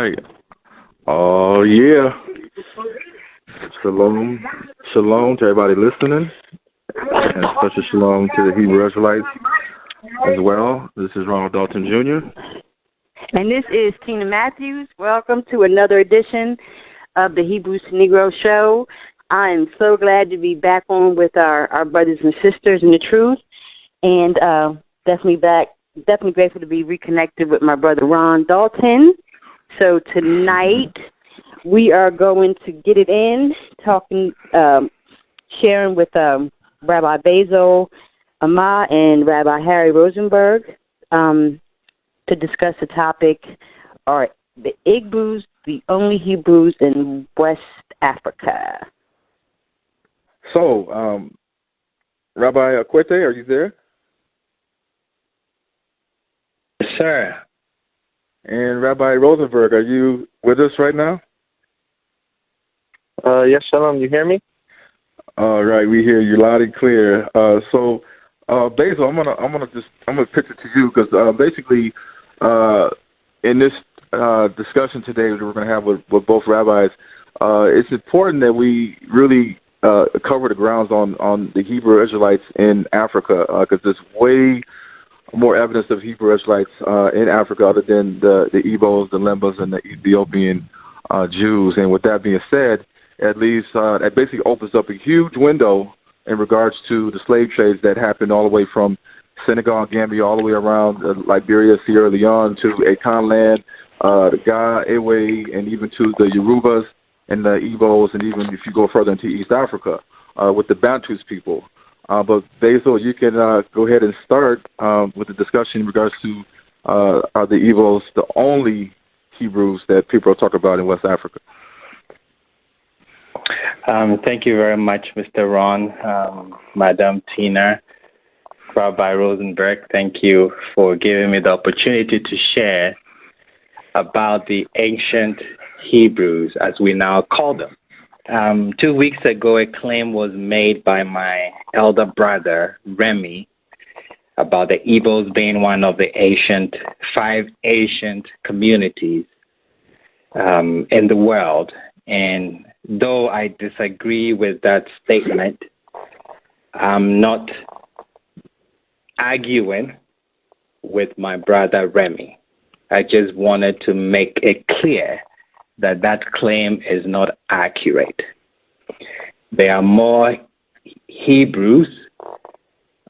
right. Oh, yeah. Shalom. Shalom to everybody listening. And special shalom to the Hebrew Israelites as well. This is Ronald Dalton Jr. And this is Tina Matthews. Welcome to another edition of the Hebrews to Negro Show. I am so glad to be back on with our brothers and sisters in the truth. And definitely grateful to be reconnected with my brother Ron Dalton. So tonight we are going to get it in, talking, sharing with Rabbi Basil Amma and Rabbi Harry Rosenberg to discuss the topic, are the Igbos the only Hebrews in West Africa? So, Rabbi Akwetey, are you there? Yes, sir. And Rabbi Rosenberg, are you with us right now? Yes, Shalom. You hear me? All right, we hear you loud and clear. So, Basil, I'm gonna pitch it to you because basically, in this discussion today that we're gonna have with both rabbis, it's important that we really cover the grounds on the Hebrew Israelites in Africa because there's way more evidence of Hebrew Israelites in Africa other than the Igbos, the Lembas, and the Ethiopian Jews. And with that being said, at least that basically opens up a huge window in regards to the slave trades that happened all the way from Senegal, Gambia, all the way around Liberia, Sierra Leone, to Akan land, the Ga, Ewe, and even to the Yorubas and the Igbos, and even if you go further into East Africa with the Bantus people. But Basil, you can go ahead and start with the discussion in regards to are the Igbos the only Hebrews that people talk about in West Africa? Thank you very much, Mr. Ron, Madam Tina, Rabbi Rosenberg. Thank you for giving me the opportunity to share about the ancient Hebrews, as we now call them. 2 weeks ago, a claim was made by my elder brother, Remy, about the Igbos being one of the five ancient communities in the world. And though I disagree with that statement, I'm not arguing with my brother Remy. I just wanted to make it clear that that claim is not accurate. There are more Hebrews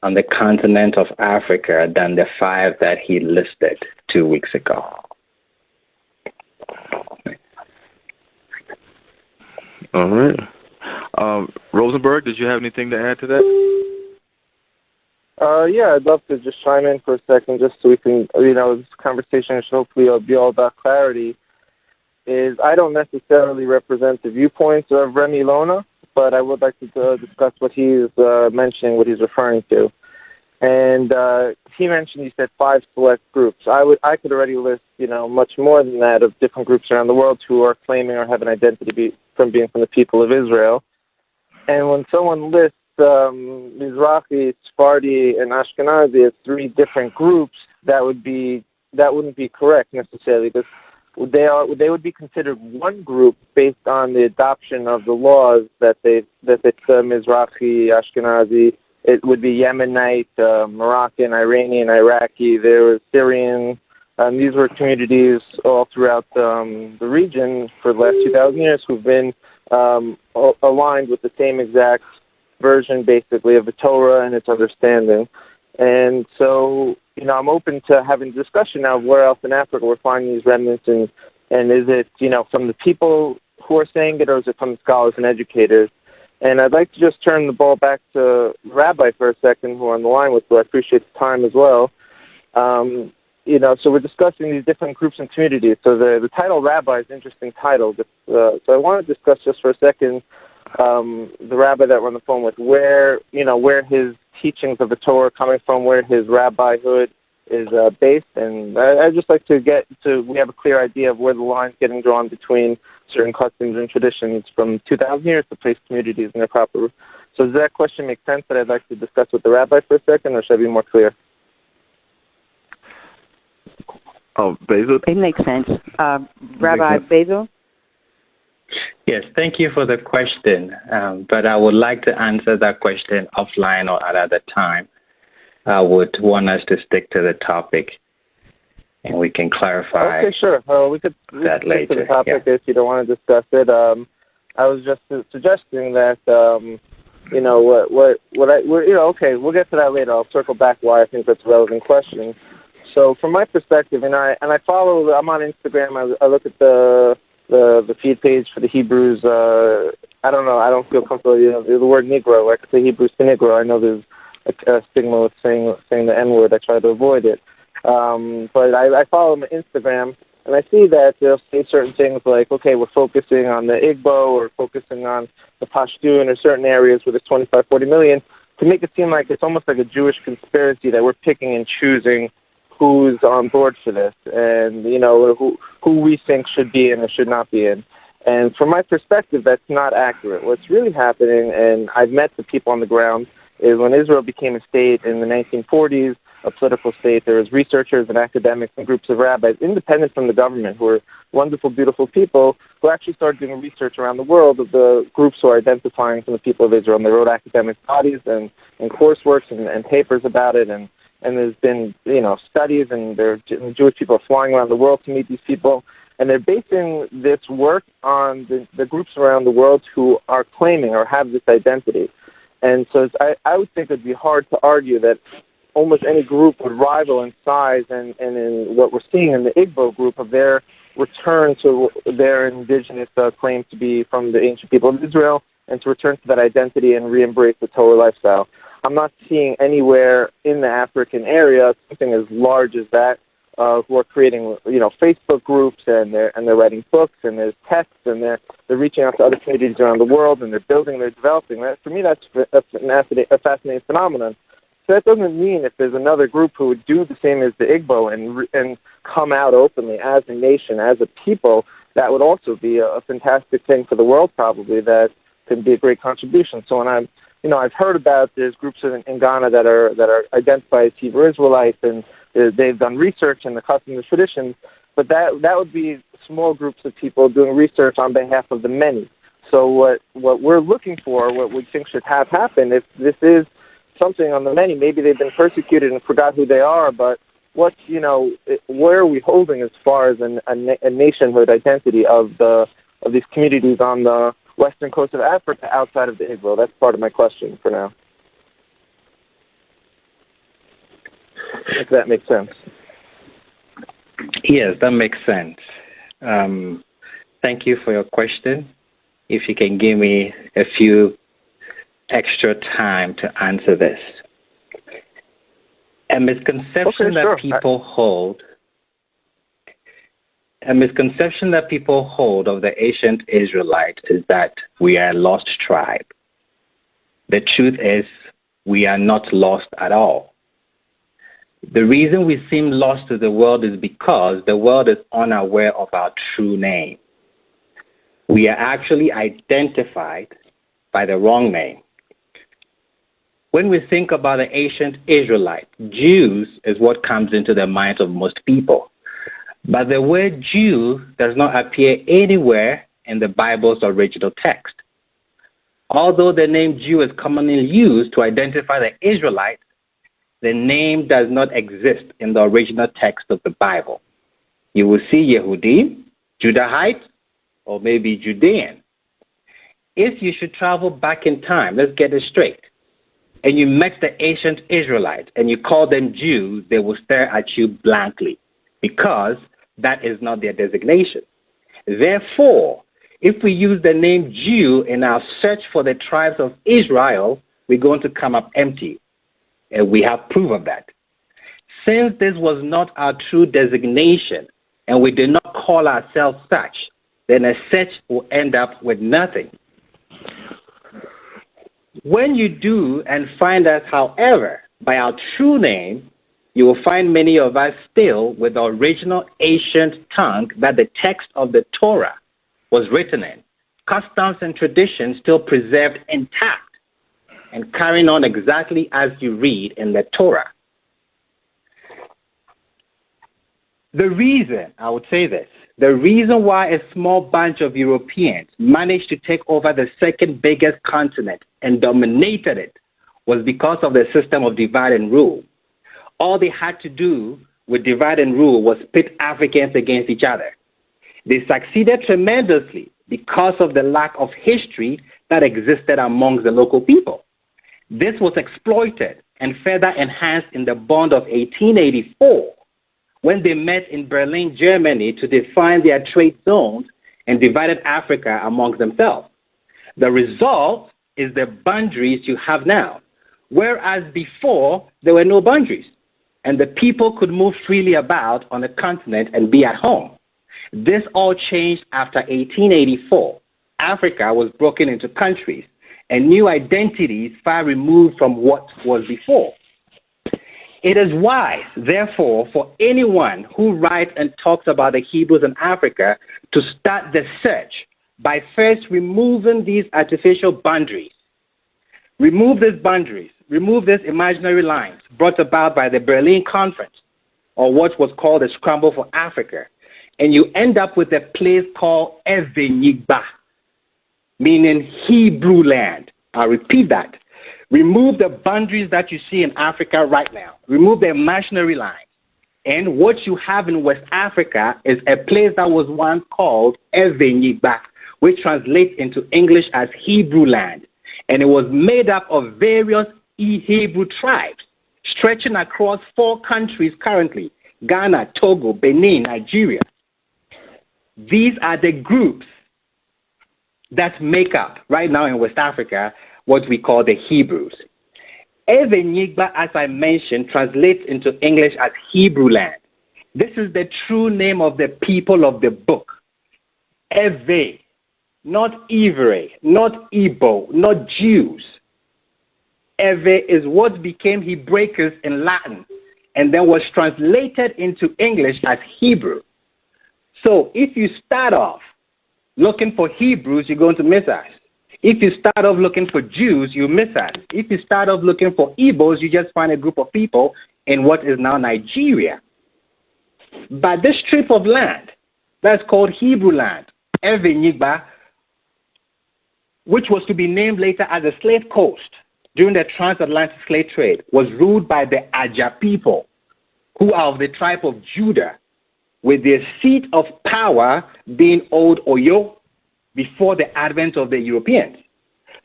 on the continent of Africa than the five that he listed 2 weeks ago. All right. Rosenberg, did you have anything to add to that? Yeah, I'd love to just chime in for a second just so we can, this conversation should hopefully be all about clarity. I don't necessarily represent the viewpoints of Remy Lona, but I would like to discuss what he's mentioning, what he's referring to. And he mentioned, he said 5 select groups. I could already list, much more than that of different groups around the world who are claiming or have an identity from being from the people of Israel. And when someone lists Mizrahi, Sephardi, and Ashkenazi as 3 different groups, that wouldn't be correct necessarily, because they would be considered one group based on the adoption of the laws that it's Mizrahi, Ashkenazi. It would be Yemenite, Moroccan, Iranian, Iraqi. There was Syrian. These were communities all throughout the region for the last 2,000 years who've been aligned with the same exact version, basically, of the Torah and its understanding. And so, I'm open to having a discussion now of where else in Africa we're finding these remnants, and is it, from the people who are saying it, or is it from scholars and educators? And I'd like to just turn the ball back to Rabbi for a second, who are on the line with you. I appreciate the time as well. So we're discussing these different groups and communities. So the title Rabbi is an interesting title. So I want to discuss just for a second the rabbi that we're on the phone with, where his teachings of the Torah are coming from, where his rabbihood is based. And I'd just like to we have a clear idea of where the line's getting drawn between certain customs and traditions from 2,000 years to place communities in their proper. So does that question make sense that I'd like to discuss with the rabbi for a second, or should I be more clear? Basil? It makes sense. Rabbi Basil? Yes, thank you for the question. But I would like to answer that question offline or at another time. I would want us to stick to the topic, and we can clarify. Okay, sure. We could that later. To the topic if you don't want to discuss it. I was just suggesting that okay, we'll get to that later. I'll circle back why I think that's a relevant question. So from my perspective, and I follow. I'm on Instagram. I look at the feed page for the Hebrews. I don't know. I don't feel comfortable. The word Negro. I could say Hebrews to Negro. I know there's a stigma with saying the N word. I try to avoid it. But I follow them on Instagram, and I see that they'll say certain things like, okay, we're focusing on the Igbo, or focusing on the Pashtun, or certain areas where there's 25, 40 million, to make it seem like it's almost like a Jewish conspiracy that we're picking and choosing who's on board for this, and who we think should be in or should not be in. And from my perspective, that's not accurate. What's really happening, and I've met the people on the ground, is when Israel became a state in the 1940s, a political state, there was researchers and academics and groups of rabbis, independent from the government, who were wonderful, beautiful people, who actually started doing research around the world of the groups who are identifying from the people of Israel. And they wrote academic bodies and courseworks and papers about it. And there's been, studies, and Jewish people are flying around the world to meet these people. And they're basing this work on the groups around the world who are claiming or have this identity. And so I would think it would be hard to argue that almost any group would rival in size and in what we're seeing in the Igbo group of their return to their indigenous claim to be from the ancient people of Israel, and to return to that identity and re-embrace the Torah lifestyle. I'm not seeing anywhere in the African area something as large as that, who are creating, Facebook groups, and they're writing books, and there's texts, and they're reaching out to other communities around the world, and they're developing. That, for me, that's a fascinating phenomenon. So that doesn't mean if there's another group who would do the same as the Igbo and come out openly as a nation, as a people, that would also be a fantastic thing for the world, probably, that could be a great contribution. So when I've heard about there's groups in Ghana that are identified as Hebrew Israelites, and they've done research in the customs and traditions, but that would be small groups of people doing research on behalf of the many. So what we're looking for, what we think should have happen, if this is something on the many, maybe they've been persecuted and forgot who they are, but where are we holding as far as a nationhood identity of these communities on the western coast of Africa outside of the Igbo? That's part of my question for now. If that makes sense. Yes, that makes sense. Thank you for your question. If you can give me a few extra time to answer this. A misconception that people hold of the ancient Israelites is that we are a lost tribe. The truth is, we are not lost at all. The reason we seem lost to the world is because the world is unaware of our true name. We are actually identified by the wrong name. When we think about the ancient Israelites, Jews is what comes into the minds of most people. But the word Jew does not appear anywhere in the Bible's original text. Although the name Jew is commonly used to identify the Israelites, the name does not exist in the original text of the Bible. You will see Yehudi, Judahite, or maybe Judean. If you should travel back in time, let's get it straight, and you met the ancient Israelites and you call them Jews, they will stare at you blankly because that is not their designation. Therefore, if we use the name Jew in our search for the tribes of Israel, we're going to come up empty. And we have proof of that. Since this was not our true designation and we did not call ourselves such, then a search will end up with nothing. When you do and find us, however, by our true name, you will find many of us still with the original ancient tongue that the text of the Torah was written in, customs and traditions still preserved intact and carrying on exactly as you read in the Torah. The reason, I would say this, the reason why a small bunch of Europeans managed to take over the second biggest continent and dominated it was because of the system of divide and rule. All they had to do with divide and rule was pit Africans against each other. They succeeded tremendously because of the lack of history that existed amongst the local people. This was exploited and further enhanced in the Bond of 1884, when they met in Berlin, Germany, to define their trade zones and divided Africa amongst themselves. The result is the boundaries you have now, whereas before there were no boundaries, and the people could move freely about on the continent and be at home. This all changed after 1884. Africa was broken into countries and new identities far removed from what was before. It is wise, therefore, for anyone who writes and talks about the Hebrews in Africa to start the search by first removing these artificial boundaries. Remove these boundaries, remove these imaginary lines brought about by the Berlin Conference, or what was called the Scramble for Africa, and you end up with a place called Evenigba, meaning Hebrew land. I'll repeat that. Remove the boundaries that you see in Africa right now. Remove the imaginary lines. And what you have in West Africa is a place that was once called Evenigba, which translates into English as Hebrew land. And it was made up of various Hebrew tribes stretching across 4 countries currently: Ghana, Togo, Benin, Nigeria. These are the groups that make up, right now in West Africa, what we call the Hebrews. Evenigba, as I mentioned, translates into English as Hebrew land. This is the true name of the people of the book. Eve, not Ivre, not Igbo, not Jews. Eve is what became Hebraicus in Latin and then was translated into English as Hebrew. So if you start off looking for Hebrews, you're going to miss us. If you start off looking for Jews, you miss us. If you start off looking for Igbos, you just find a group of people in what is now Nigeria. But this strip of land, that's called Hebrew land, Evenigba, which was to be named later as the Slave Coast during the transatlantic slave trade, was ruled by the Aja people, who are of the tribe of Judah, with their seat of power being Old Oyo before the advent of the Europeans.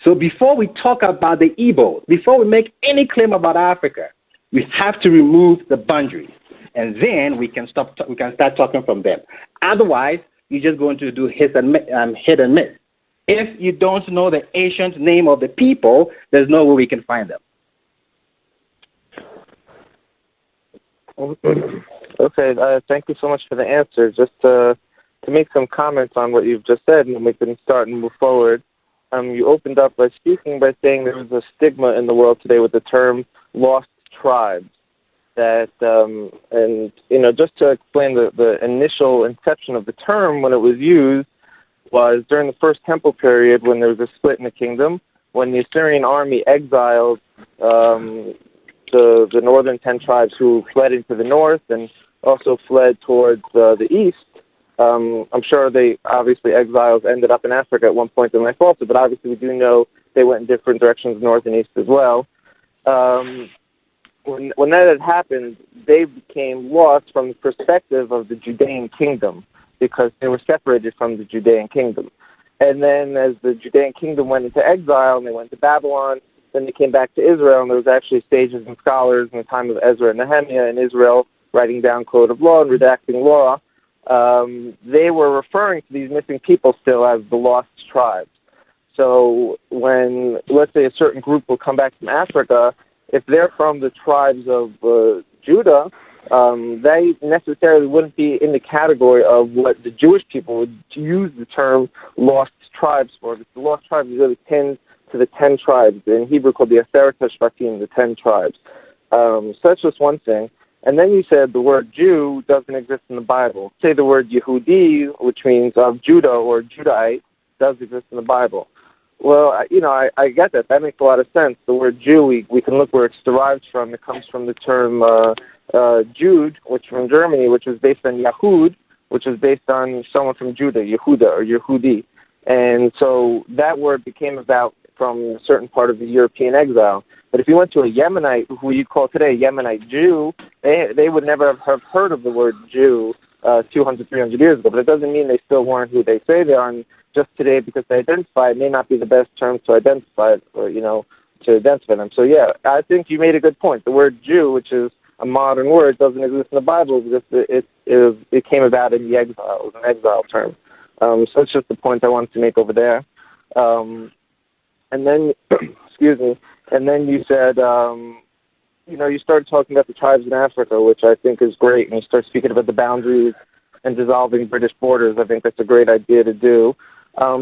So before we talk about the Igbos, before we make any claim about Africa, we have to remove the boundaries, and then we can start talking from them. Otherwise, you're just going to do hit and miss. If you don't know the ancient name of the people, there's no way we can find them. Okay, thank you so much for the answer. Just to make some comments on what you've just said, and we can start and move forward. You opened up by speaking by saying there was a stigma in the world today with the term lost tribes. That and just to explain the initial inception of the term when it was used was during the First Temple period, when there was a split in the kingdom, when the Assyrian army exiled the northern 10 tribes who fled into the north and also fled towards the east. I'm sure exiles ended up in Africa at one point in life also, but obviously we do know they went in different directions, north and east as well. When that had happened, they became lost from the perspective of the Judean kingdom because they were separated from the Judean kingdom. And then as the Judean kingdom went into exile and they went to Babylon, then they came back to Israel, and there was actually sages and scholars in the time of Ezra and Nehemiah in Israel writing down code of law and redacting law. They were referring to these missing people still as the lost tribes. So when, let's say, a certain group will come back from Africa, if they're from the tribes of Judah, they necessarily wouldn't be in the category of what the Jewish people would use the term lost tribes for. Because the lost tribes really pinned to the 10 tribes, in Hebrew called the Aseret HaShvatim, the 10 tribes. So that's just one thing. And then you said the word Jew doesn't exist in the Bible. Say the word Yehudi, which means of Judah or Judahite, does exist in the Bible. Well, I get that. That makes a lot of sense. The word Jew, we can look where it's derived from. It comes from the term Jude, which from Germany, which is based on Yahud, which is based on someone from Judah, Yehuda or Yehudi. And so that word became about from a certain part of the European exile. But if you went to a Yemenite, who you call today a Yemenite Jew, they would never have heard of the word Jew 200, 300 years ago. But it doesn't mean they still weren't who they say they are. And just today, because they identify, it may not be the best term to identify, or, to identify them. So, yeah, I think you made a good point. The word Jew, which is a modern word, doesn't exist in the Bible because it came about in the exile. It was an exile term. So that's just the point I wanted to make over there. And then, excuse me, and then you said, you started talking about the tribes in Africa, which I think is great, and you start speaking about the boundaries and dissolving British borders. I think that's a great idea to do.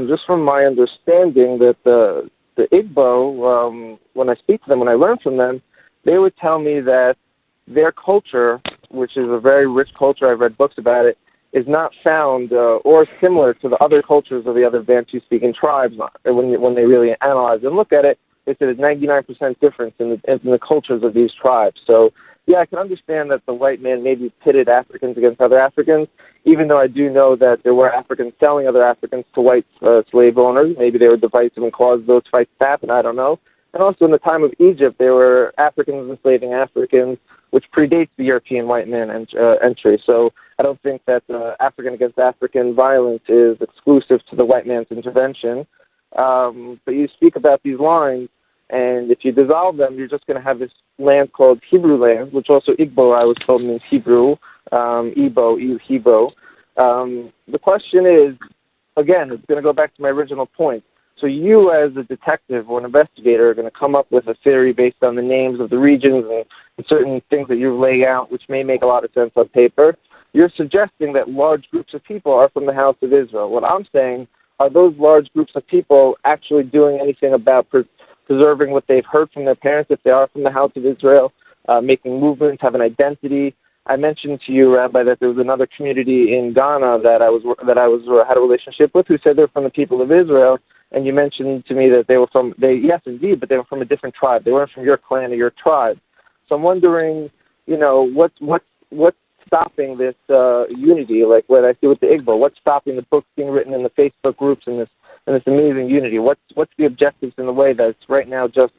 Just from my understanding that the Igbo, when I speak to them, when I learn from them, they would tell me that their culture, which is a very rich culture, I've read books about it, is not found or similar to the other cultures of the other Bantu-speaking tribes. When they really analyze and look at it, they said there's 99% difference in the cultures of these tribes. So, yeah, I can understand that the white man maybe pitted Africans against other Africans, even though I do know that there were Africans selling other Africans to white slave owners. Maybe they were divisive and caused those fights to happen. I don't know. And also in the time of Egypt, there were Africans enslaving Africans, which predates the European white man entry. So I don't think that African against African violence is exclusive to the white man's intervention. But you speak about these lines, and if you dissolve them, you're just going to have this land called Hebrew land, which also Igbo, I was told, means Hebrew, Igbo. The question is, again, it's going to go back to my original point. So you, as a detective or an investigator, are going to come up with a theory based on the names of the regions and certain things that you lay out, which may make a lot of sense on paper. You're suggesting that large groups of people are from the house of Israel. What I'm saying, are those large groups of people actually doing anything about preserving what they've heard from their parents, if they are from the house of Israel, making movements, have an identity? I mentioned to you, Rabbi, that there was another community in Ghana that I had a relationship with who said they're from the people of Israel. And you mentioned to me that yes, indeed, but they were from a different tribe. They weren't from your clan or your tribe. So I'm wondering, what's stopping this unity? Like what I see with the Igbo, what's stopping the books being written in the Facebook groups and this amazing unity? What's the objectives in the way that it's right now just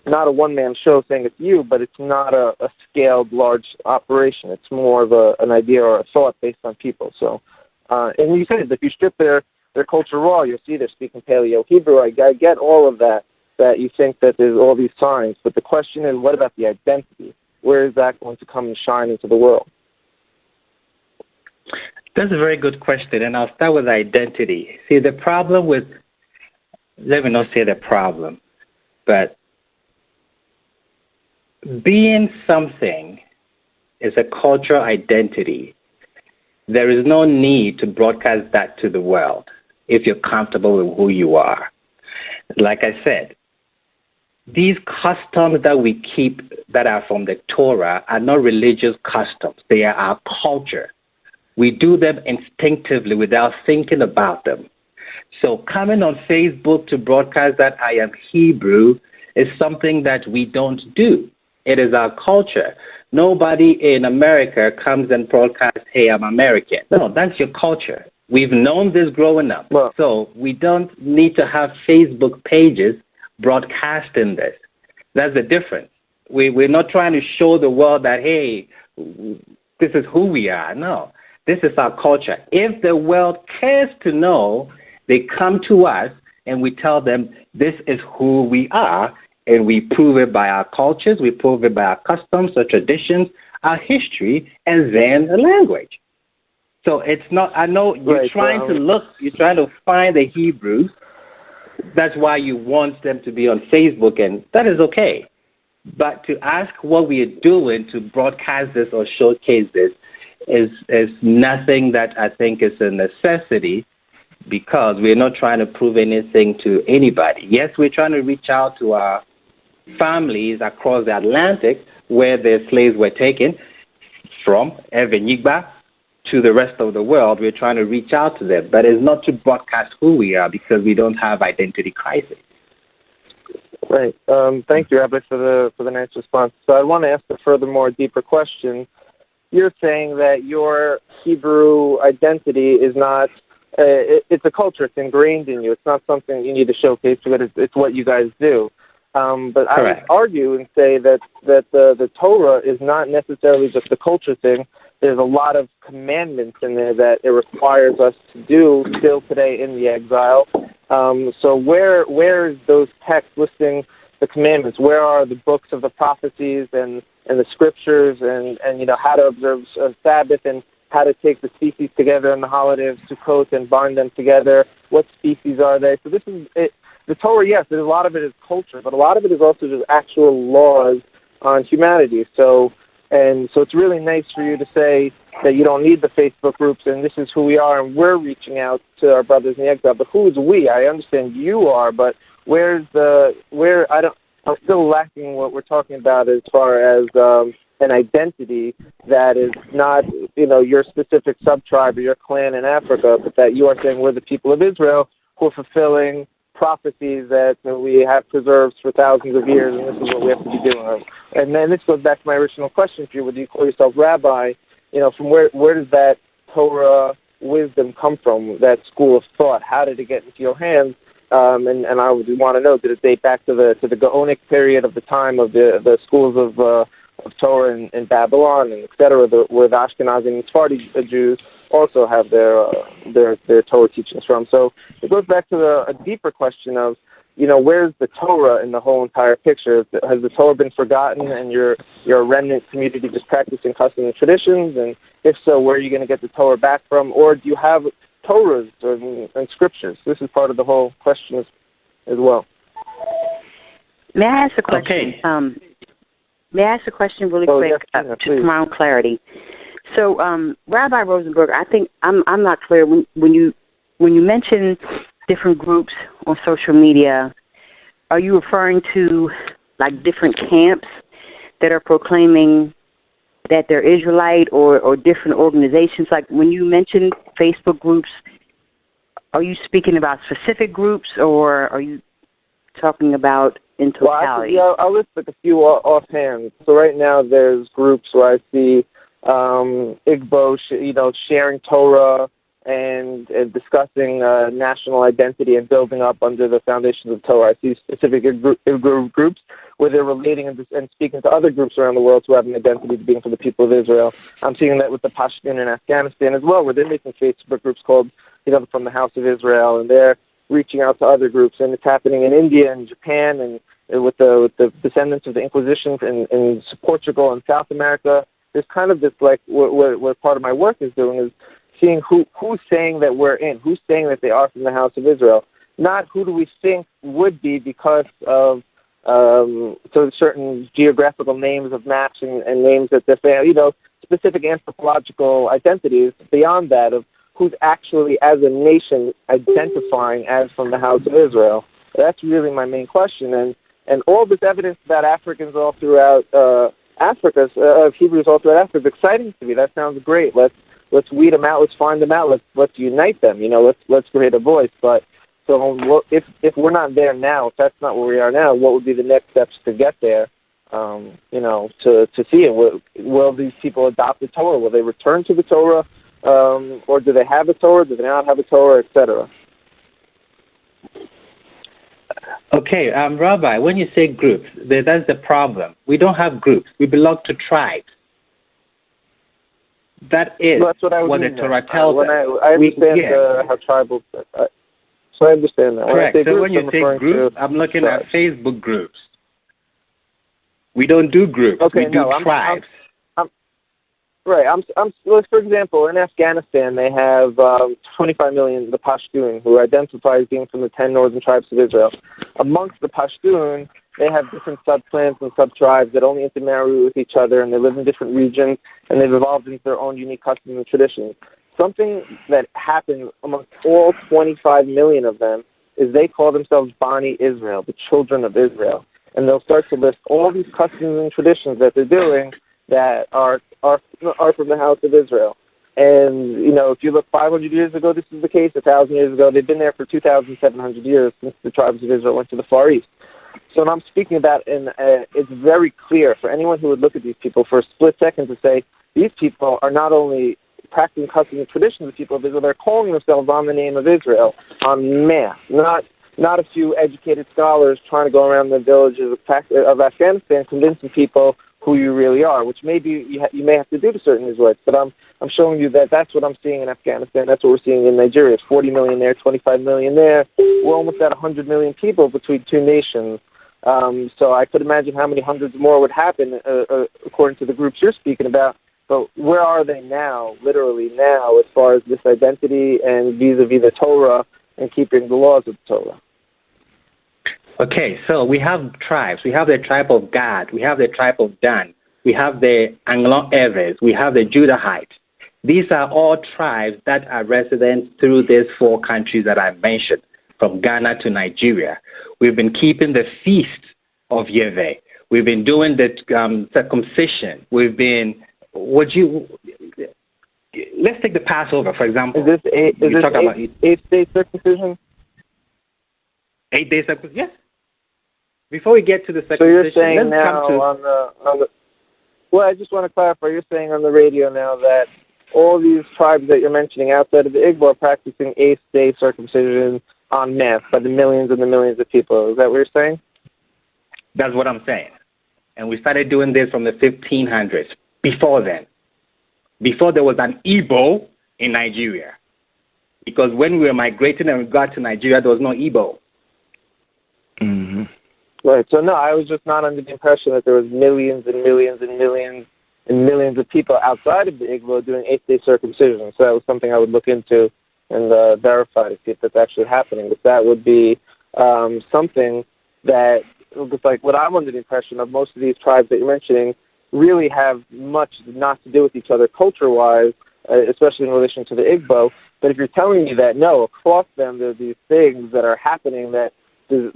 not a one-man show saying it's you, but it's not a scaled, large operation. It's more of an idea or a thought based on people. So, and you said if you strip their culture raw, you'll see they're speaking Paleo-Hebrew. I get all of that you think that there's all these signs. But the question is, what about the identity? Where is that going to come and shine into the world? That's a very good question, and I'll start with identity. See, the problem with, let me not say the problem, but being something is a cultural identity. There is no need to broadcast that to the world if you're comfortable with who you are. Like I said, these customs that we keep that are from the Torah are not religious customs. They are our culture. We do them instinctively without thinking about them. So coming on Facebook to broadcast that I am Hebrew is something that we don't do. It is our culture. Nobody in America comes and broadcasts, hey, I'm American. No, that's your culture. We've known this growing up. Well, so we don't need to have Facebook pages broadcasting this. That's the difference. We're not trying to show the world that, hey, this is who we are. No, this is our culture. If the world cares to know, they come to us and we tell them this is who we are, and we prove it by our cultures, we prove it by our customs, our traditions, our history, and then the language. So it's not, I know you're trying to find the Hebrews. That's why you want them to be on Facebook, and that is okay. But to ask what we are doing to broadcast this or showcase this is nothing that I think is a necessity, because we're not trying to prove anything to anybody. Yes, we're trying to reach out to our families across the Atlantic where their slaves were taken from Evenigba to the rest of the world. We're trying to reach out to them, but it's not to broadcast who we are, because we don't have identity crisis. Right. Thank you, Rabbi, for the nice response. So I want to ask a furthermore, deeper question. You're saying that your Hebrew identity is not, it's a culture, it's ingrained in you. It's not something you need to showcase because it's what you guys do. But I would argue and say that the Torah is not necessarily just a culture thing. There's a lot of commandments in there that it requires us to do still today in the exile. So where is those texts listing the commandments? Where are the books of the prophecies and the scriptures and how to observe Sabbath and how to take the species together in the holiday of Sukkot and bind them together? What species are they? So this is it. The Torah, yes, a lot of it is culture, but a lot of it is also just actual laws on humanity. So it's really nice for you to say that you don't need the Facebook groups and this is who we are and we're reaching out to our brothers in the exile. But who's we? I understand you are, but I'm still lacking what we're talking about as far as an identity that is not, your specific sub-tribe or your clan in Africa, but that you are saying we're the people of Israel who are fulfilling prophecies that we have preserved for thousands of years, and this is what we have to be doing. And then this goes back to my original question to you: would you call yourself Rabbi? From where does that Torah wisdom come from? That school of thought? How did it get into your hands? And I would want to know: did it date back to the Gaonic period of the time of the schools of Torah in Babylon and etc., where the Ashkenazi and Sephardi Jews also have their Torah teachings from? So it goes back to a deeper question of, where's the Torah in the whole entire picture? Has the Torah been forgotten and you're a remnant community just practicing customs and traditions? And if so, where are you going to get the Torah back from? Or do you have Torahs and scriptures? This is part of the whole question as well. May I ask a question? Okay. May I ask a question really quick, yes, just for my own clarity? So, Rabbi Rosenberg, I think I'm not clear when you mention different groups on social media. Are you referring to like different camps that are proclaiming that they're Israelite, or different organizations? Like when you mention Facebook groups, are you speaking about specific groups, or are you talking about in totality? Well, I'll list like a few offhand. So right now there's groups where I see Igbos, sharing Torah and discussing national identity and building up under the foundations of Torah. I see specific groups where they're relating and speaking to other groups around the world who have an identity to being for the people of Israel. I'm seeing that with the Pashtun in Afghanistan as well, where they're making Facebook groups called, from the House of Israel, and they're reaching out to other groups. And it's happening in India and Japan and with the descendants of the Inquisition in Portugal and South America. There's kind of this, like, what part of my work is doing is seeing who's saying that we're in, who's saying that they are from the House of Israel, not who do we think would be because of certain geographical names of maps and names that they're, specific anthropological identities beyond that of who's actually, as a nation, identifying as from the House of Israel. That's really my main question. And all this evidence about Africans all throughout Africa, of Hebrews all throughout Africa, is exciting to me. That sounds great. Let's weed them out. Let's find them out. Let's unite them. Let's create a voice. But so if we're not there now, if that's not where we are now, what would be the next steps to get there? To see it. Will these people adopt the Torah? Will they return to the Torah? Or do they have a Torah? Do they not have a Torah, etc.? Okay, Rabbi, when you say groups, that's the problem. We don't have groups. We belong to tribes. That is that's what the Torah tells us. I understand how tribal... so I understand that. Correct. So when you say groups, I'm looking at Facebook groups. We don't do groups. Okay, we do tribes. Right. For example, in Afghanistan, they have 25 million, the Pashtun, who identify as being from the 10 northern tribes of Israel. Amongst the Pashtun, they have different sub-clans and sub-tribes that only intermarry with each other, and they live in different regions, and they've evolved into their own unique customs and traditions. Something that happens amongst all 25 million of them is they call themselves Bani Israel, the children of Israel. And they'll start to list all these customs and traditions that they're doing that are from the House of Israel. And, if you look 500 years ago, this is the case. 1,000 years ago, they've been there for 2,700 years since the tribes of Israel went to the Far East. So when I'm speaking about, it's very clear for anyone who would look at these people for a split second to say, these people are not only practicing customs and traditions of people of Israel, they're calling themselves on the name of Israel, on mass, not a few educated scholars trying to go around the villages of Afghanistan convincing people who you really are, which maybe you may have to do to certain Israelites. But I'm showing you that that's what I'm seeing in Afghanistan. That's what we're seeing in Nigeria. It's 40 million there, 25 million there. We're almost at 100 million people between two nations. So I could imagine how many hundreds more would happen according to the groups you're speaking about. But where are they now, literally now, as far as this identity and vis-a-vis the Torah and keeping the laws of the Torah? Okay, so we have tribes. We have the tribe of Gad. We have the tribe of Dan. We have the Anglo-Evers. We have the Judahites. These are all tribes that are resident through these four countries that I mentioned, from Ghana to Nigeria. We've been keeping the feast of Yahweh. We've been doing the circumcision. We've been, let's take the Passover, for example. Is this eighth-day circumcision? 8 days circumcision, yes. Before we get to the circumcision, so you're saying now on the well, I just want to clarify. You're saying on the radio now that all these tribes that you're mentioning outside of the Igbo are practicing eighth-day circumcision en masse by the millions and the millions of people. Is that what you're saying? That's what I'm saying. And we started doing this from the 1500s. Before then, before there was an Igbo in Nigeria, because when we were migrating and we got to Nigeria, there was no Igbo. Mm-hmm. Right. So no, I was just not under the impression that there was millions and millions and millions and millions of people outside of the Igbo doing eighth-day circumcision. So that was something I would look into and verify to see if that's actually happening. But that would be something that, it's like what I'm under the impression of, most of these tribes that you're mentioning really have much not to do with each other culture-wise, especially in relation to the Igbo. But if you're telling me that, no, across them there are these things that are happening that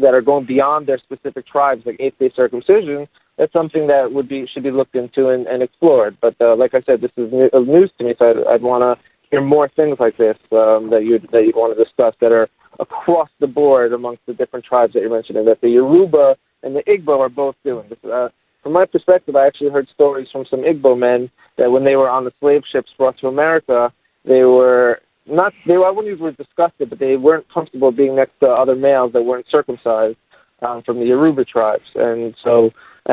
are going beyond their specific tribes, like eighth-day circumcision, that's something that should be looked into and explored. But like I said, this is news to me, so I'd want to hear more things like this that you'd want to discuss that are across the board amongst the different tribes that you're mentioning, that the Yoruba and the Igbo are both doing. From my perspective, I actually heard stories from some Igbo men that when they were on the slave ships brought to America, they were I wouldn't use the word disgusted, but they weren't comfortable being next to other males that weren't circumcised from the Yoruba tribes. And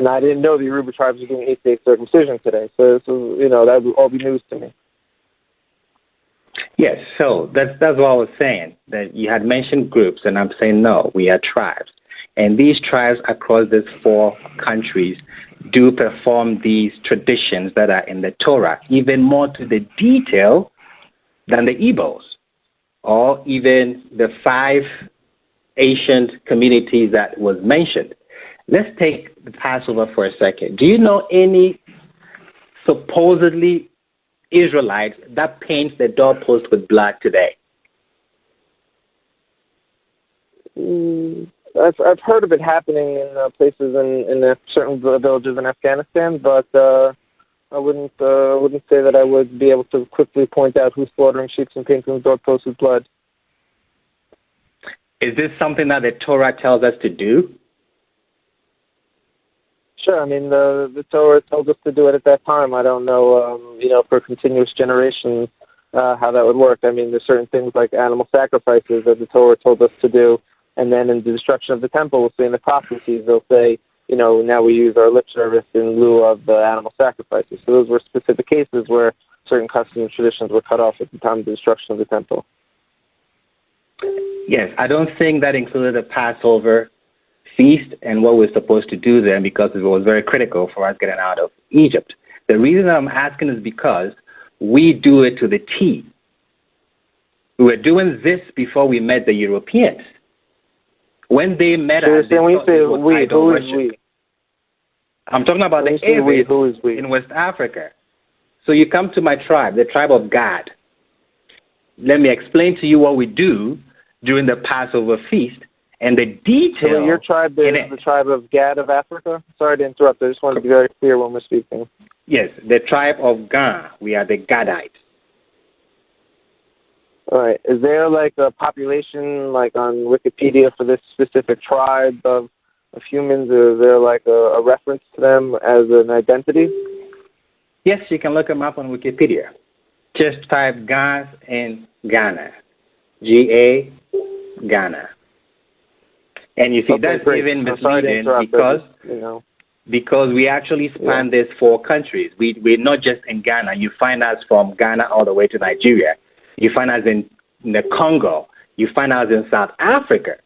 I didn't know the Yoruba tribes were doing eighth-day circumcision today. So that would all be news to me. Yes, so that's what I was saying, that you had mentioned groups, and I'm saying no, we are tribes. And these tribes across these four countries do perform these traditions that are in the Torah, even more to the detail than the Igbos, or even the 5 ancient communities that was mentioned. Let's take the Passover for a second. Do you know any supposedly Israelites that paints the doorpost with blood today? I've heard of it happening in places in certain villages in Afghanistan, but I wouldn't say that I would be able to quickly point out who's slaughtering sheep and painting the doorposts with blood. Is this something that the Torah tells us to do? Sure. I mean, the Torah tells us to do it at that time. I don't know, for continuous generations, how that would work. I mean, there's certain things like animal sacrifices that the Torah told us to do, and then in the destruction of the temple, we'll say in the prophecies, they'll say, now we use our lip service in lieu of the animal sacrifices. So those were specific cases where certain customs and traditions were cut off at the time of the destruction of the temple. Yes, I don't think that included the Passover feast and what we're supposed to do there, because it was very critical for us getting out of Egypt. The reason I'm asking is because we do it to the T. We were doing this before we met the Europeans. When they met us, they when you say we, who is we? I'm talking about the Arabs in West Africa. So you come to my tribe, the tribe of Gad. Let me explain to you what we do during the Passover feast and the detail. So your tribe is the tribe of Gad of Africa? Sorry to interrupt. I just want to be very clear when we're speaking. Yes, the tribe of Gad. We are the Gadites. All right. Is there like a population, like on Wikipedia, for this specific tribe of of humans? Is there like a reference to them as an identity? Yes, you can look them up on Wikipedia. Just type Gas in Ghana. G-A, Ghana. And you see, that's great. even misleading because we actually span these 4 countries. We're not just in Ghana. You find us from Ghana all the way to Nigeria. You find us in the Congo. You find us in South Africa.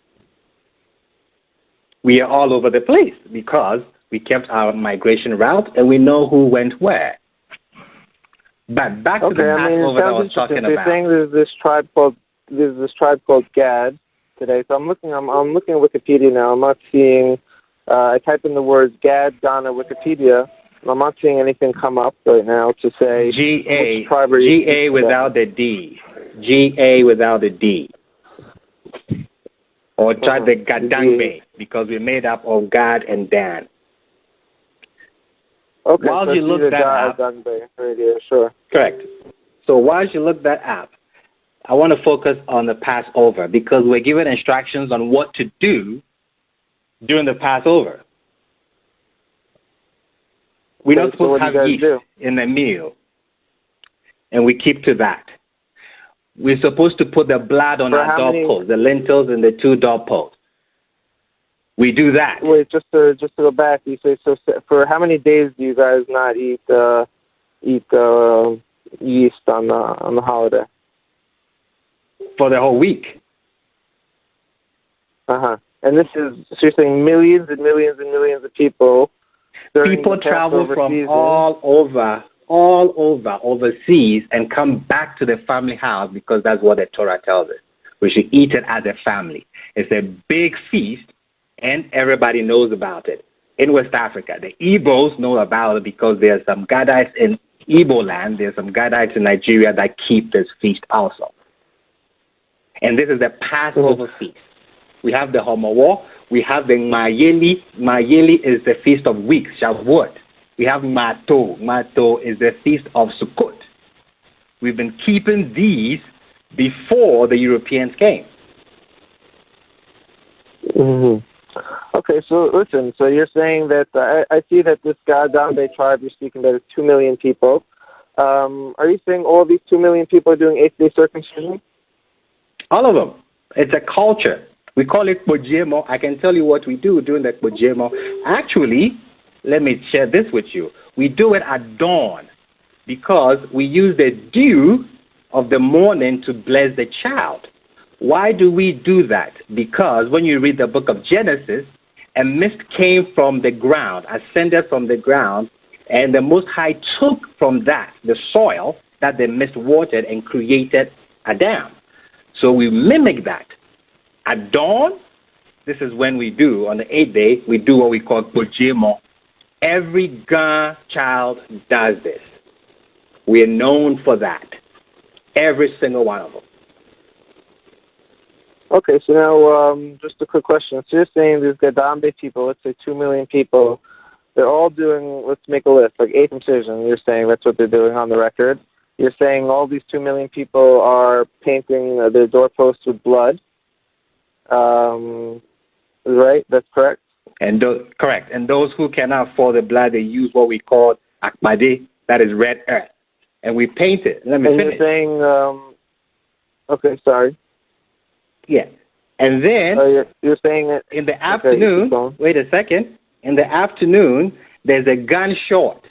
We are all over the place because we kept our migration route and we know who went where. But back to the Passover that I was talking about. You're saying there's this tribe called Gad today. So I'm looking at Wikipedia now. I'm not seeing. I type in the words Gad, Ghana, Wikipedia. And I'm not seeing anything come up right now to say G-A without the D. G-A without the D. Or try the Gadangbe, because we're made up of Gad and Dan. Okay, while you look that up, sure. Correct. So while you look that up, I want to focus on the Passover because we're given instructions on what to do during the Passover. We're not supposed to have yeast in the meal, and we keep to that. We're supposed to put the blood on our doorposts, the lintels and the 2 doorposts. We do that. Wait, just to go back, you say so. For how many days do you guys not eat yeast on the holiday? For the whole week. And this is, so you're saying millions and millions and millions of people. People travel from all over overseas and come back to the family house because that's what the Torah tells us. We should eat it as a family. It's a big feast. And everybody knows about it. In West Africa, the Igbos know about it because there's some Gadites in Igbo land, there's some Gadites in Nigeria that keep this feast also. And this is the Passover feast. We have the Homowo, we have the Mayeli. Mayeli is the Feast of Weeks, Shavuot. We have Mato. Mato is the Feast of Sukkot. We've been keeping these before the Europeans came. Okay, so listen, so you're saying that I see that this Gadambe tribe you're speaking about is 2 million people. Are you saying all these 2 million people are doing 8-day circumcision? All of them. It's a culture. We call it Pojemo. I can tell you what we do during the Pojemo. Actually, let me share this with you. We do it at dawn because we use the dew of the morning to bless the child. Why do we do that? Because when you read the book of Genesis, a mist came from the ground, ascended from the ground, and the Most High took from that, the soil that the mist watered and created Adam. So we mimic that. At dawn, this is when we do, on the 8th day, we do what we call Pojemo. Every Ga child does this. We are known for that. Every single one of them. Okay, so now just a quick question. So you're saying these Gadambe people, let's say 2 million people, they're all doing, let's make a list, like 8 incision. You're saying that's what they're doing on the record. You're saying all these 2 million people are painting their doorposts with blood. Right? That's correct? And correct. And those who cannot afford the blood, they use what we call Akwetey, that is red earth. And we paint it. Let me finish. You're saying, okay, sorry. Yeah. And then you're saying that in the afternoon, wait a second, in the afternoon, there's a gunshot.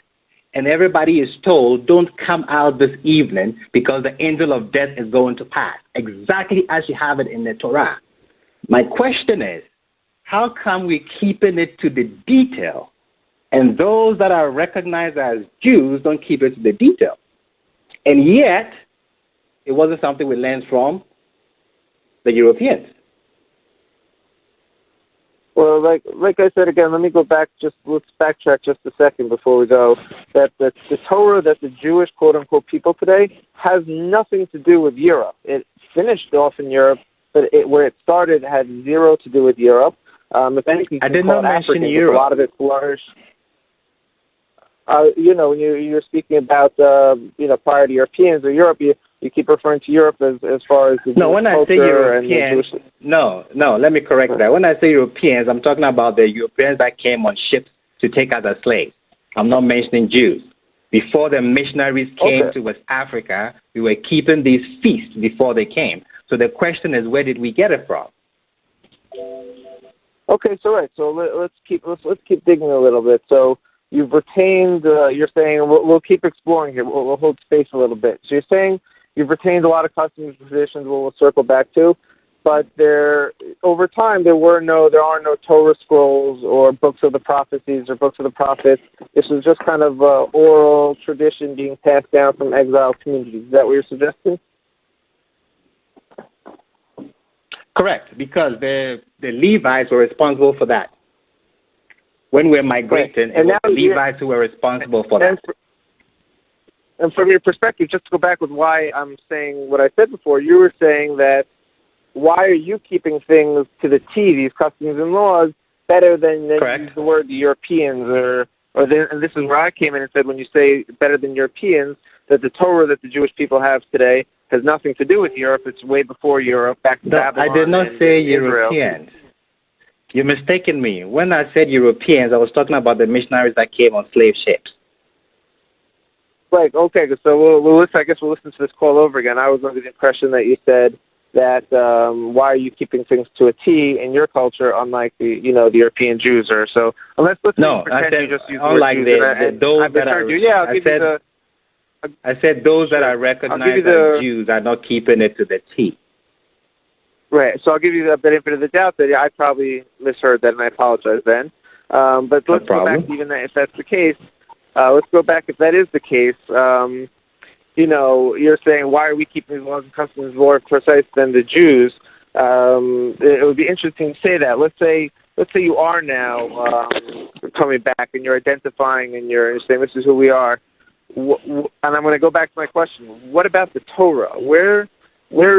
And everybody is told, don't come out this evening because the angel of death is going to pass. Exactly as you have it in the Torah. My question is, how come we're keeping it to the detail and those that are recognized as Jews don't keep it to the detail? And yet, it wasn't something we learned from the Europeans. Well, like I said again, let me go back. Let's backtrack just a second before we go. That the Torah that the Jewish quote unquote people today has nothing to do with Europe. It finished off in Europe, but where it started had zero to do with Europe. If anything, I did not mention Europe. A lot of it flourished. when you're speaking about prior to Europeans or Europe, you keep referring to Europe as far as the no. When I say Europeans, no. Let me correct that. When I say Europeans, I'm talking about the Europeans that came on ships to take us as slaves. I'm not mentioning Jews. Before the missionaries came to West Africa, we were keeping these feasts before they came. So the question is, where did we get it from? Okay, so let's keep digging a little bit. So you've retained. You're saying we'll keep exploring here. We'll hold space a little bit. So you're saying you've retained a lot of customs and traditions. We'll circle back to, but over time there are no Torah scrolls or books of the prophecies or books of the prophets. This is just kind of oral tradition being passed down from exiled communities. Is that what you're suggesting? Correct, because the Levites were responsible for that. When we're migrating, it was the Levites who were responsible for that. And from your perspective, just to go back with why I'm saying what I said before, you were saying that why are you keeping things to the T, these customs and laws, better than use the word the Europeans and this is where I came in and said when you say better than Europeans, that the Torah that the Jewish people have today has nothing to do with Europe. It's way before Europe, back to Babylon. I did not say Europeans. You're mistaken me. When I said Europeans, I was talking about the missionaries that came on slave ships. Right, okay, so we'll listen, I guess we'll listen to this call over again. I was under the impression that you said that why are you keeping things to a T in your culture, unlike the European Jews or so. Unless no, I said you just use unlike those that are. I said those that are recognized as Jews are not keeping it to the T. Right, so I'll give you the benefit of the doubt that I probably misheard that, and I apologize then. But let's go back, even if that's the case. Let's go back if that is the case. You're saying why are we keeping these laws and customs more precise than the Jews? It would be interesting to say that. Let's say you are now coming back and you're identifying and you're saying this is who we are. And I'm going to go back to my question. What about the Torah? Where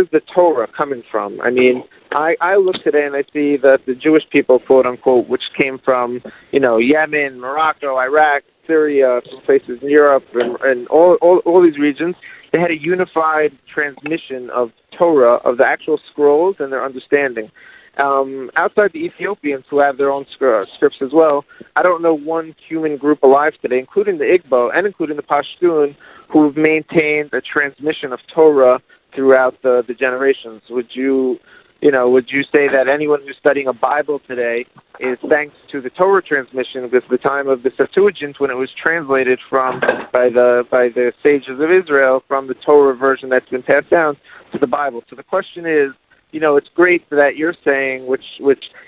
is the Torah coming from? I mean, I look today and I see that the Jewish people, quote unquote, which came from, Yemen, Morocco, Iraq, Syria, some places in Europe, and all these regions, they had a unified transmission of Torah, of the actual scrolls and their understanding. Outside the Ethiopians, who have their own scripts as well, I don't know one human group alive today, including the Igbo and including the Pashtun, who've maintained a transmission of Torah throughout the generations. Would you say that anyone who's studying a Bible today is thanks to the Torah transmission of the time of the Septuagint, when it was translated by the sages of Israel from the Torah version that's been passed down to the Bible? So the question is, it's great that you're saying, which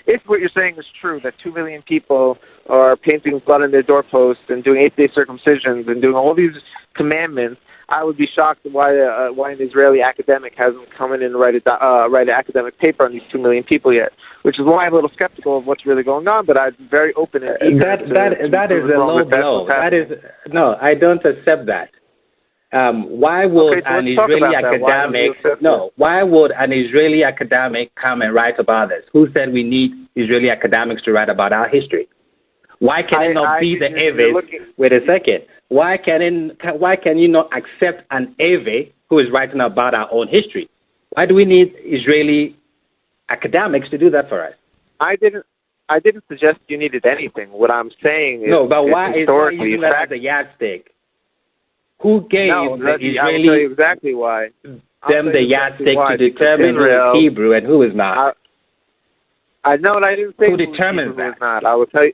if what you're saying is true, that 2 million people are painting blood on their doorposts and doing 8-day circumcisions and doing all these commandments, I would be shocked why an Israeli academic hasn't come in and write an academic paper on these 2 million people yet, which is why I'm a little skeptical of what's really going on, but I'm very open and eager that is a low blow. No, I don't accept that. Why would an Israeli academic why would an Israeli academic come and write about this? Who said we need Israeli academics to write about our history? Why can it not be the Eves? Wait a second. Why can you not accept an Eve who is writing about our own history? Why do we need Israeli academics to do that for us? I didn't suggest you needed anything. What I'm saying is why is using that as a yardstick? Who gave the Israeli? I'll tell you exactly why. Them the yardstick to determine who is Hebrew and who is not. I know, and I didn't say who determines that. Who is not. I will tell you.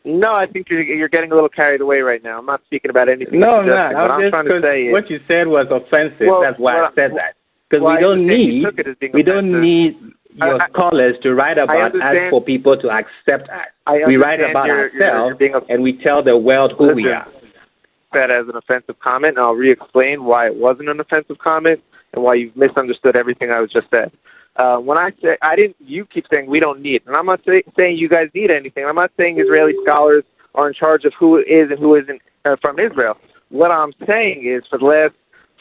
No, I think you're getting a little carried away right now. I'm not speaking about anything. No, I'm not. What I'm trying to say is what you said was offensive. That's why I said that. Because we don't need your scholars to write about us for people to accept us. We write about ourselves and we tell the world who we are. That as an offensive comment, and I'll re-explain why it wasn't an offensive comment and why you've misunderstood everything I was just said. When I say you keep saying we don't need, and I'm not saying you guys need anything. I'm not saying Israeli scholars are in charge of who is and who isn't from Israel. What I'm saying is, for the last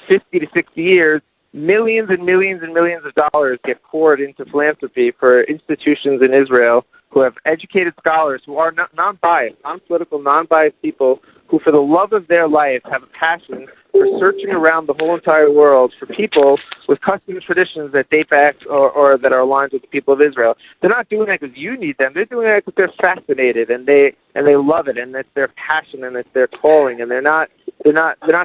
50 to 60 years, millions and millions and millions of dollars get poured into philanthropy for institutions in Israel who have educated scholars who are non-biased, non-political, non-biased people who, for the love of their life, have a passion for searching around the whole entire world for people with customs and traditions that date back or that are aligned with the people of Israel. They're not doing that because you need them. They're doing that because they're fascinated and they love it, and it's their passion and it's their calling, and they're not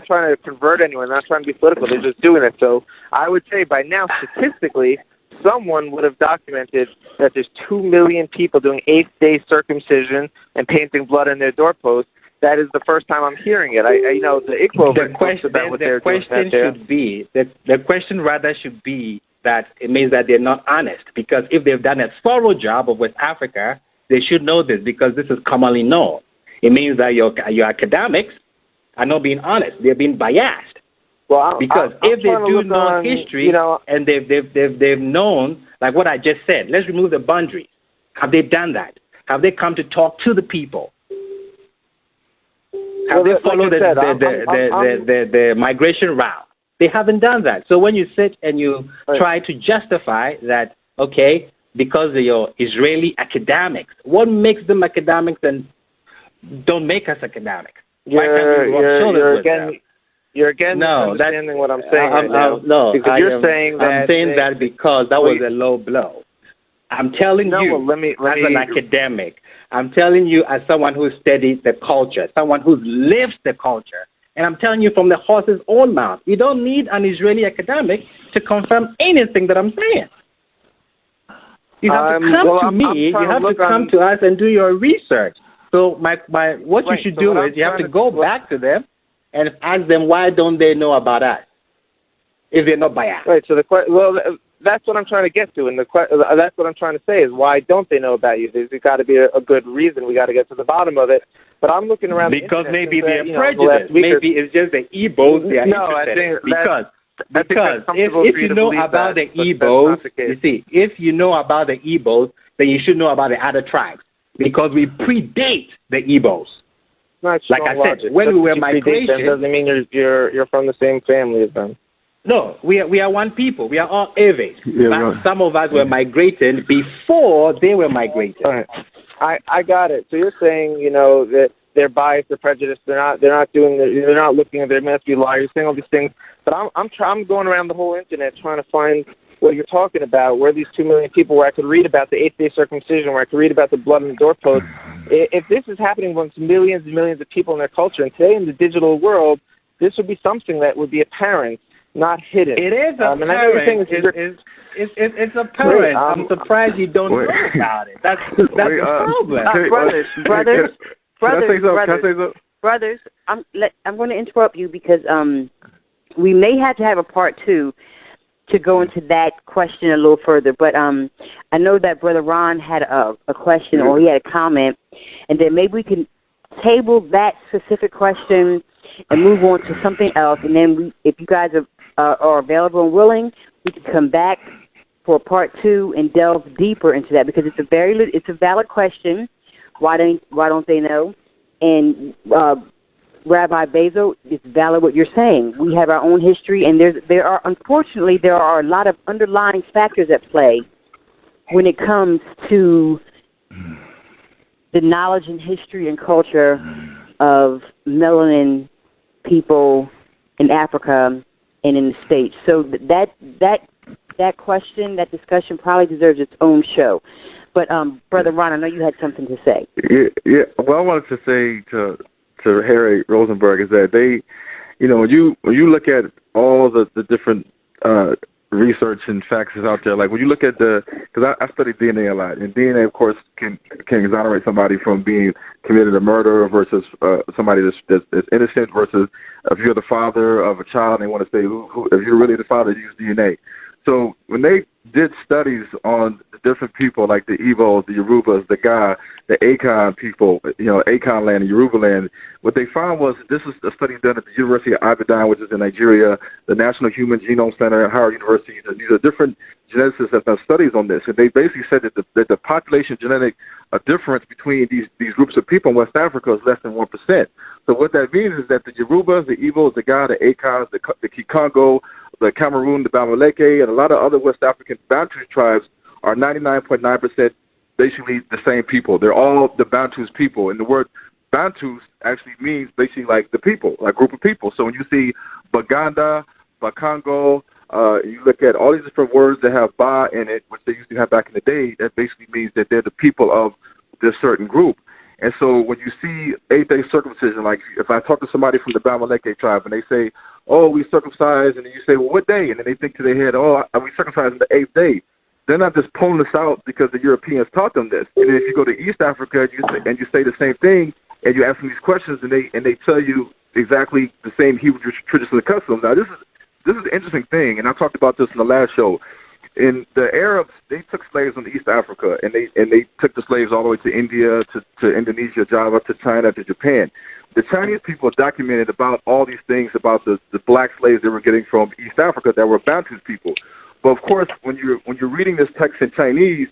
trying to convert anyone. They're not trying to be political. They're just doing it. So I would say by now, statistically, someone would have documented that there's 2 million people doing 8th-day circumcision and painting blood on their doorposts. That is the first time I'm hearing it. The Igbos about what they're doing. The question rather should be that it means that they're not honest, because if they've done a thorough job of West Africa, they should know this, because this is commonly known. It means that your academics are not being honest; they're being biased. Well, because if they do know history, and they've known, like what I just said, let's remove the boundaries. Have they done that? Have they come to talk to the people? Have they followed the migration route? They haven't done that. So when you sit and you try to justify that, okay, because of your Israeli academics, what makes them academics and don't make us academics? You're again understanding what I'm saying right now. No, because you're saying that. I'm saying that because that was a low blow. I'm telling you, as an academic, I'm telling you as someone who studies the culture, someone who lives the culture, and I'm telling you from the horse's own mouth, you don't need an Israeli academic to confirm anything that I'm saying. You have to come to me, you have to come to us and do your research. So what you should do is you have to go back to them and ask them, why don't they know about us if they're not biased? Right, so that's what I'm trying to get to, and that's what I'm trying to say is, why don't they know about you? There's got to be a good reason. We got to get to the bottom of it. But I'm looking around because maybe they're prejudiced. Maybe it's just the Igbos they are interested in. Because if you know about the Igbos, you see, if you know about the Igbos, then you should know about the other tribes, because we predate the Igbos. Like I said, when we were migration, doesn't mean you're from the same family as them. No, we are one people. We are all Aves. Some of us were migrating before they were migrating. All right. I got it. So you're saying, that they're biased, they're prejudiced, they're not looking at their must be liars. You're saying all these things, but I'm going around the whole internet trying to find what you're talking about. Where these 2 million people, where I could read about the 8th-day circumcision, where I could read about the blood on the doorpost. If this is happening amongst millions and millions of people in their culture, and today in the digital world, this would be something that would be apparent. Not hidden. It is apparent. It's apparent. I'm surprised you don't know about it. That's the problem. Brothers, I'm going to interrupt you because we may have to have a part 2 to go into that question a little further. But I know that Brother Ron had a question or he had a comment, and then maybe we can table that specific question and move on to something else. And then if you guys are available and willing, we can come back for part 2 and delve deeper into that, because it's a valid question. Why don't they know? And Rabbi Bezo, it's valid what you're saying. We have our own history, and there are a lot of underlying factors at play when it comes to the knowledge and history and culture of melanin people in Africa and in the States. So that question, that discussion probably deserves its own show. But Brother Ron, I know you had something to say. Yeah. What I wanted to say to Harry Rosenberg is that they, when you look at all the different research and facts that's out there, like when you look at because I study DNA a lot, and DNA, of course, can exonerate somebody from being committed a murder versus somebody that's innocent, versus if you're the father of a child and they want to say if you're really the father, use DNA. So when they did studies on the different people, like the Igbos, the Yorubas, the Ga, the Akan people, Akan land and Yoruba land, what they found was, this is a study done at the University of Ibadan, which is in Nigeria, the National Human Genome Center at Howard University. These are different geneticists that have done studies on this, and they basically said that the population genetic difference between these groups of people in West Africa is less than 1%. So what that means is that the Yorubas, the Igbos, the Ga, the Akans, the Kikongo, the Cameroon, the Bamileke, and a lot of other West African Bantu tribes are 99.9% basically the same people. They're all the Bantu's people. And the word Bantus actually means basically like the people, like group of people. So when you see Baganda, Bakongo, you look at all these different words that have Ba in it, which they used to have back in the day, that basically means that they're the people of this certain group. And so when you see 8th-day circumcision, like if I talk to somebody from the Bamaleke tribe and they say, oh, we circumcised, and then you say, well, what day? And then they think to their head, oh, we circumcised on the 8th day. They're not just pulling this out because the Europeans taught them this. And then if you go to East Africa and you say the same thing, and you ask them these questions, and they tell you exactly the same Hebrew traditions and customs. Now, this is an interesting thing, and I talked about this in the last show. In the Arabs, they took slaves on East Africa, and they took the slaves all the way to India, to Indonesia, Java, to China, to Japan. The Chinese people documented about all these things about the black slaves they were getting from East Africa that were Bantus people. But of course, when you're reading this text in Chinese,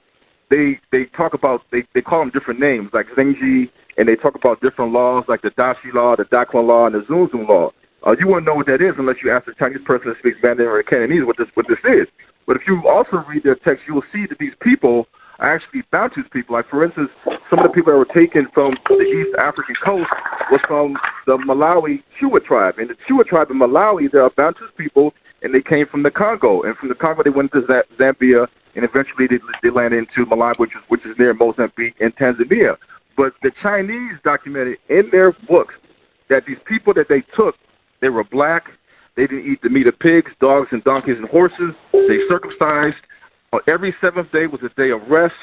they talk about they call them different names like Zengji, and they talk about different laws like the Dashi law, the Daquan law, and the Zunzun law. You wouldn't know what that is unless you ask a Chinese person that speaks Mandarin or Cantonese what this is. But if you also read their text, you will see that these people are actually Bantus people. Like, for instance, some of the people that were taken from the East African coast were from the Malawi Chua tribe. And the Chua tribe in Malawi, they are Bantus people, and they came from the Congo. And from the Congo, they went to Zambia, and eventually they landed into Malawi, which is near Mozambique and Tanzania. But the Chinese documented in their books that these people that they took, they were black. They didn't eat the meat of pigs, dogs, and donkeys, and horses. They circumcised. Every seventh day was a day of rest.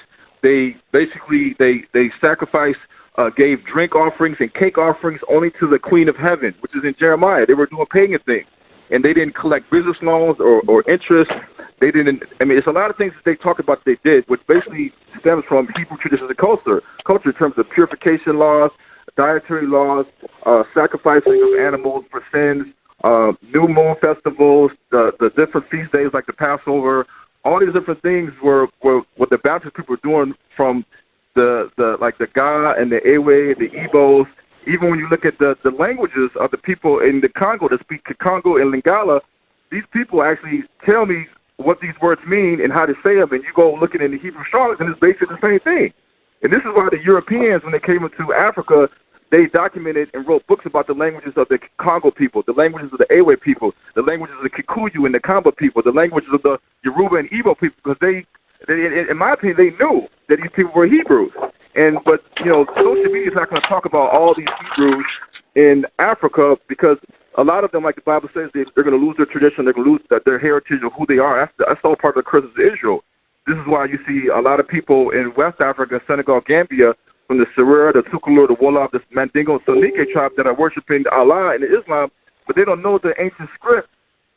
They basically they sacrificed, gave drink offerings and cake offerings only to the Queen of Heaven, which is in Jeremiah. They were doing pagan things, and they didn't collect business loans or interest. They didn't. I mean, it's a lot of things that they talk about they did, which basically stems from Hebrew traditions and culture in terms of purification laws, dietary laws, sacrificing of animals for sins, new moon festivals, the different feast days like the Passover. All these different things were what the Baptist people were doing from the Ga and the Ewe, the Igbos. Even when you look at the languages of the people in the Congo that speak Kikongo and Lingala, these people actually tell me what these words mean and how to say them. And you go looking in the Hebrew Strong's, and it's basically the same thing. And this is why the Europeans, when they came into Africa, they documented and wrote books about the languages of the Congo people, the languages of the Ewe people, the languages of the Kikuyu and the Kamba people, the languages of the Yoruba and Igbo people, because they, in my opinion, they knew that these people were Hebrews. But social media is not going to talk about all these Hebrews in Africa because a lot of them, like the Bible says, they're going to lose their tradition, they're going to lose their heritage of who they are. That's all part of the curses of Israel. This is why you see a lot of people in West Africa, Senegal, Gambia, from the Serer, the Tukulur, the Wolof, the Mandingo, and Sonike tribe that are worshiping Allah and Islam, but they don't know the ancient script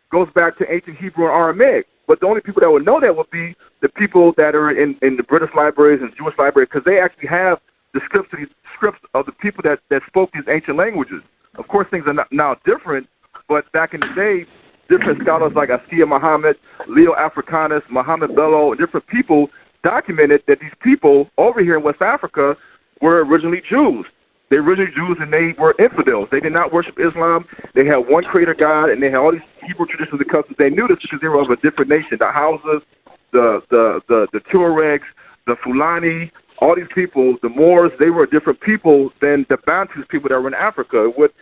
goes back to ancient Hebrew and Aramaic. But the only people that would know that would be the people that are in the British libraries and Jewish libraries, because they actually have the scripts of the people that spoke these ancient languages. Of course, things are now different, but back in the day, different scholars like Askia Muhammad, Leo Africanus, Muhammad Bello, and different people documented that these people over here in West Africa were originally Jews. They were originally Jews, and they were infidels. They did not worship Islam. They had one creator God, and they had all these Hebrew traditions and customs. They knew this because they were of a different nation. The Hausas, the Tuaregs, the Fulani, all these people, the Moors, they were different people than the Bantus people that were in Africa. What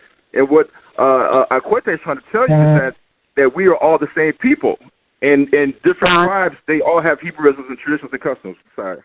Akwetey is trying to tell you is that we are all the same people. And different tribes, they all have Hebrewisms and traditions and customs. Sorry.